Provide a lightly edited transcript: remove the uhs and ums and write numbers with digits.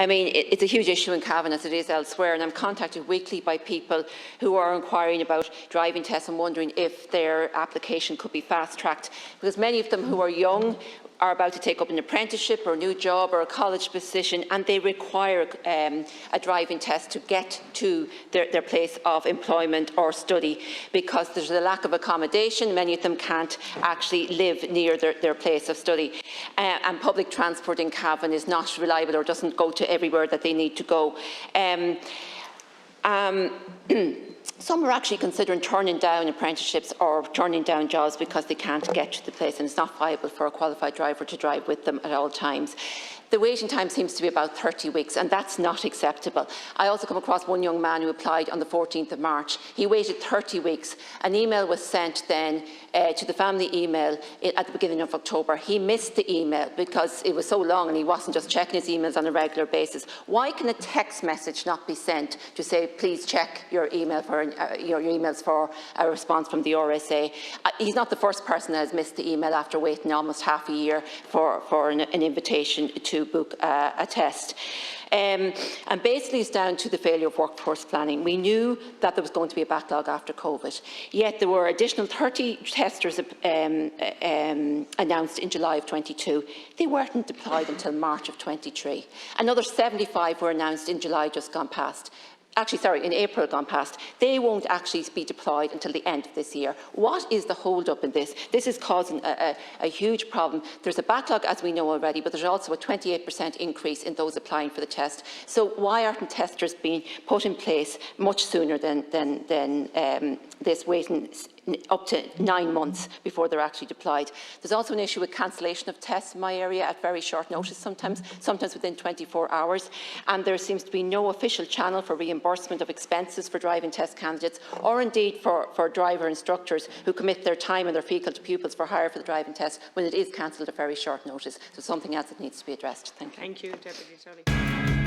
I mean, it's a huge issue in Cavan as it is elsewhere, and I'm contacted weekly by people who are inquiring about driving tests and wondering if their application could be fast-tracked, because many of them who are young are about to take up an apprenticeship or a new job or a college position, and they require a driving test to get to their place of employment or study, because there's a lack of accommodation. Many of them can't actually live near their place of study. And public transport in Cavan is not reliable or doesn't go to everywhere that they need to go. Some are actually considering turning down apprenticeships or turning down jobs because they can't get to the place, and it's not viable for a qualified driver to drive with them at all times. The waiting time seems to be about 30 weeks, and that's not acceptable. I also come across one young man who applied on the 14th of March. He waited 30 weeks. An email was sent then to the family email at the beginning of October. He missed the email because it was so long and he wasn't just checking his emails on a regular basis. Why can a text message not be sent to say, please check your email for your emails for a response from the RSA? He's not the first person that has missed the email after waiting almost half a year for an invitation to book a test. And basically it's down to the failure of workforce planning. We knew that there was going to be a backlog after COVID, yet there were additional 30 testers announced in July of 22. They weren't deployed until March of 23. Another 75 were announced in July just gone past. Actually, sorry, in April gone past. They won't actually be deployed until the end of this year. What is the hold-up in this? This is causing a huge problem. There's a backlog, as we know already, but there's also a 28% increase in those applying for the test. So why aren't testers being put in place much sooner than this, waiting up to 9 months before they're actually deployed? There's also an issue with cancellation of tests in my area at very short notice, sometimes within 24 hours. And there seems to be no official channel for reimbursement of expenses for driving test candidates, or indeed for driver instructors who commit their time and their vehicle to pupils for hire for the driving test when it is cancelled at very short notice. So something else that needs to be addressed. Thank you. Thank you, Deputy Tully.